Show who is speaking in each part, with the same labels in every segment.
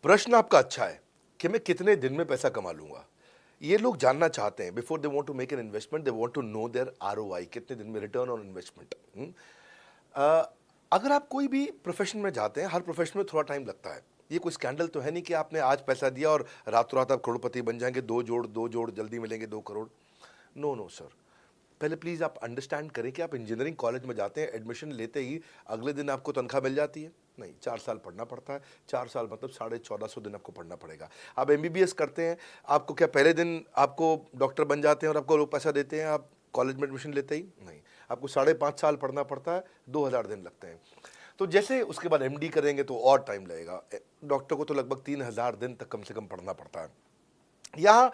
Speaker 1: प्रश्न आपका अच्छा है कि मैं कितने दिन में पैसा कमा लूंगा। ये लोग जानना चाहते हैं। Before they want to make an investment they want to know their ROI, कितने दिन में रिटर्न ऑन इन्वेस्टमेंट। अगर आप कोई भी प्रोफेशन में जाते हैं, हर प्रोफेशन में थोड़ा टाइम लगता है। ये कोई स्कैंडल तो है नहीं कि आपने आज पैसा दिया और रातों रात आप करोड़पति बन जाएंगे। दो जोड़ जल्दी मिलेंगे 2 करोड़। नो नो सर, पहले प्लीज़ आप अंडरस्टैंड करें कि आप इंजीनियरिंग कॉलेज में जाते हैं, एडमिशन लेते ही अगले दिन आपको तनख्वाह मिल जाती है? नहीं, 4 साल पढ़ना पड़ता है। 4 साल मतलब 1450 दिन आपको पढ़ना पड़ेगा। आप एमबीबीएस करते हैं, आपको क्या पहले दिन आपको डॉक्टर बन जाते हैं और आपको लोग पैसा देते हैं आप कॉलेज में एडमिशन लेते ही? नहीं, आपको 5.5 साल पढ़ना पड़ता है, 2000 दिन लगते हैं। तो जैसे उसके बाद एमडी करेंगे तो और टाइम लगेगा। डॉक्टर को तो लगभग 3000 दिन तक कम से कम पढ़ना पड़ता है। यहाँ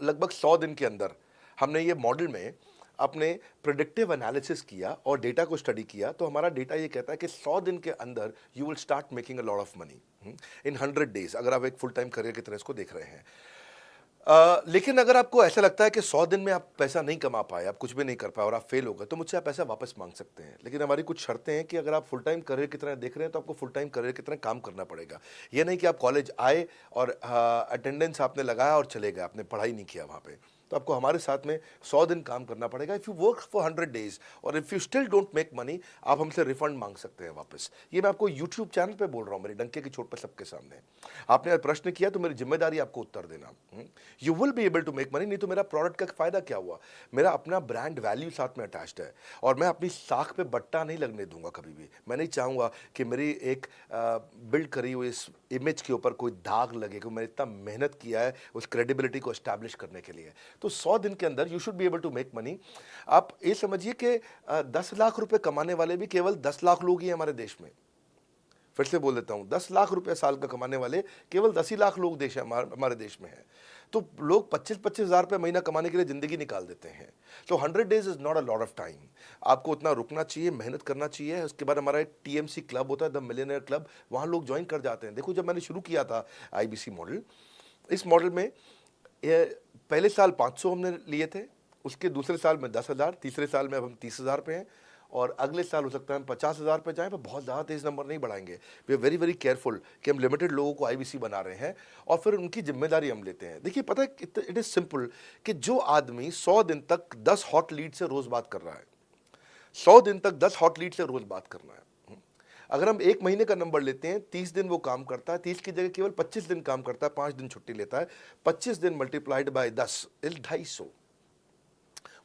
Speaker 1: लगभग 100 दिन के अंदर हमने ये मॉडल में अपने प्रिडिक्टिव एनालिसिस किया और डेटा को स्टडी किया, तो हमारा डेटा ये कहता है कि 100 दिन के अंदर you will start making a lot of money in 100 days, अगर आप एक फुल टाइम करियर की तरह इसको देख रहे हैं। लेकिन अगर आपको ऐसा लगता है कि 100 दिन में आप पैसा नहीं कमा पाए, आप कुछ भी नहीं कर पाए और आप फेल हो गए, तो मुझसे आप पैसा वापस मांग सकते हैं। लेकिन हमारी कुछ शर्तें हैं कि अगर आप फुल टाइम करियर की तरह देख रहे हैं तो आपको फुल टाइम करियर की तरह काम करना पड़ेगा। ये नहीं कि आप कॉलेज आए और अटेंडेंस आपने लगाया और चले गए, आपने पढ़ाई नहीं किया वहाँ पे। तो आपको हमारे साथ में 100 दिन काम करना पड़ेगा। If you work for 100 days और if you still don't make money, आप हमसे रिफंड मांग सकते हैं वापस। ये मैं आपको यूट्यूब चैनल पे बोल रहा हूँ, मेरे डंके की चोट पर सबके सामने। आपने अगर प्रश्न किया तो मेरी जिम्मेदारी आपको उत्तर देना। You will be able to make money, नहीं तो मेरा प्रोडक्ट का फायदा क्या हुआ? मेरा अपना ब्रांड वैल्यू साथ में अटैच्ड है और मैं अपनी साख पे बट्टा नहीं लगने दूंगा कभी भी। मैं नहीं चाहूँगा कि मेरी एक बिल्ड करी हुई इस इमेज के ऊपर कोई दाग लगे, कि मैंने इतना मेहनत किया है उस क्रेडिबिलिटी को एस्टैब्लिश करने के लिए। तो 100 दिन के अंदर you should be able to make money. आप ये समझिए कि 10 लाख रुपए कमाने वाले भी केवल 10 लाख लोग ही हैं हमारे देश में। फिर से बोल देता हूं, 10 लाख रुपए साल का कमाने वाले केवल 10 ही लाख लोग देश हमारे देश में हैं। तो लोग 25-25 हज़ार रुपये महीना कमाने के लिए ज़िंदगी निकाल देते हैं। तो 100 days is not a lot of time. आपको उतना रुकना चाहिए, मेहनत करना चाहिए। उसके बाद हमारा एक टीएमसी क्लब होता है, द मिलियनेयर क्लब, वहाँ लोग ज्वाइन कर जाते हैं। देखो, जब मैंने शुरू किया था आईबीसी मॉडल, इस मॉडल में पहले साल 500 हमने लिए थे, उसके दूसरे साल में 10,000, तीसरे साल में अब हम 30,000 पे हैं और अगले साल हो सकता है हम 50,000 पे जाएं, पर बहुत ज़्यादा तेज़ नंबर नहीं बढ़ाएंगे। We are very very careful कि हम लिमिटेड लोगों को आईबीसी बना रहे हैं और फिर उनकी जिम्मेदारी हम लेते हैं। देखिए, पता है इट इज़ सिंपल कि जो आदमी 100 दिन तक 10 हॉट लीड से रोज़ बात कर रहा है, 100 दिन तक 10 हॉट लीड से रोज़ बात करना है। अगर हम 1 महीने का नंबर लेते हैं, 30 दिन वो काम करता है, 30 की जगह केवल 25 दिन काम करता है, 5 दिन छुट्टी लेता है, 25 दिन मल्टीप्लाइड बाय 10 इज 250।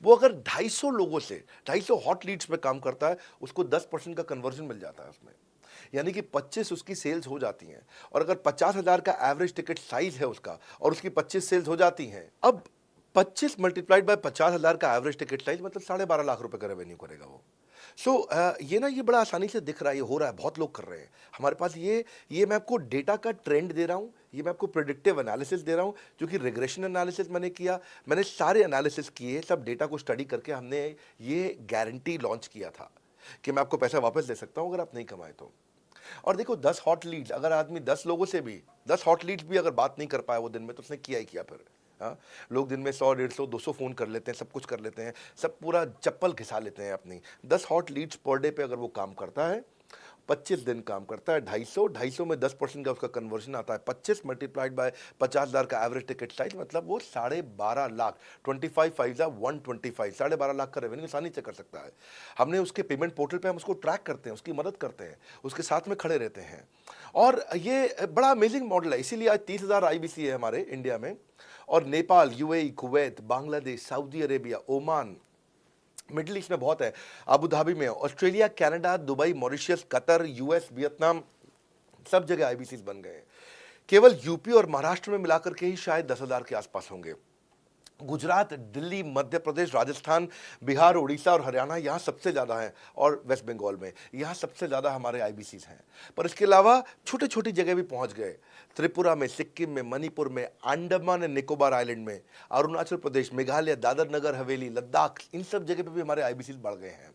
Speaker 1: वो अगर 250 लोगों से 250 हॉट लीड्स पे काम करता है, उसको 10% का कन्वर्जन मिल जाता है उसमें, यानी कि 25 उसकी सेल्स हो जाती हैं। और अगर 50,000 का एवरेज टिकट साइज है उसका और उसकी 25 सेल्स हो जाती हैं, अब 25 मल्टीप्लाइड बाय 50,000 का एवरेज टिकट साइज मतलब 12.5 लाख रुपए का रेवेन्यू करेगा वो। ये ना, ये बड़ा आसानी से दिख रहा है, ये हो रहा है, बहुत लोग कर रहे हैं हमारे पास। ये मैं आपको डेटा का ट्रेंड दे रहा हूँ, ये मैं आपको प्रेडिक्टिव एनालिसिस दे रहा हूँ, जो कि रिग्रेशन एनालिसिस मैंने किया। मैंने सारे एनालिसिस किए, सब डेटा को स्टडी करके हमने ये गारंटी लॉन्च किया था कि मैं आपको पैसा वापस दे सकता हूँ अगर आप नहीं कमाए तो। और देखो, 10 हॉट लीड्स, अगर आदमी 10 लोगों से भी 10 हॉट लीड्स भी अगर बात नहीं कर पाया वो दिन में, तो उसने किया ही किया फिर। हाँ, लोग दिन में 100, 150, 200 फ़ोन कर लेते हैं, सब कुछ कर लेते हैं, सब पूरा चप्पल घिसा लेते हैं अपनी। 10 हॉट लीड्स पर डे पे अगर वो काम करता है, 25 दिन काम करता है, 250 में 10% का उसका कन्वर्जन आता है, 25 मल्टीप्लाइड बाय 50,000 का एवरेज टिकट साइज, मतलब वो 12.5 लाख, 25 5 125, 12.5 लाख का रेवेन्यू आसानी से कर सकता है। हमने उसके पेमेंट पोर्टल पे हम उसको ट्रैक करते हैं, उसकी मदद करते हैं, उसके साथ में खड़े रहते हैं। और ये बड़ा अमेजिंग मॉडल है, इसीलिए आज 30,000 आईबीसी है हमारे इंडिया में। और Nepal, UAE, Kuwait, Bangladesh, Saudi Arabia, Oman, middle east में बहुत है, अबू धाबी में, Australia, Canada, Dubai, Mauritius, Qatar, US, Vietnam, सब जगह आईबीसीज बन गए हैं। केवल यूपी और महाराष्ट्र में मिलाकर के ही शायद 10,000 के आसपास होंगे। गुजरात, दिल्ली, मध्य प्रदेश, राजस्थान, बिहार, उड़ीसा और हरियाणा, यहाँ सबसे ज़्यादा है। और वेस्ट बंगाल में, यहाँ सबसे ज़्यादा हमारे आईबीसीज हैं। पर इसके अलावा छोटी छोटी जगह भी पहुँच गए, त्रिपुरा में, सिक्किम में, मणिपुर में, अंडमान एंड निकोबार आइलैंड में, अरुणाचल प्रदेश, मेघालय, दादर नगर हवेली, लद्दाख, इन सब जगह पे भी हमारे आईबीसीज बढ़ गए हैं।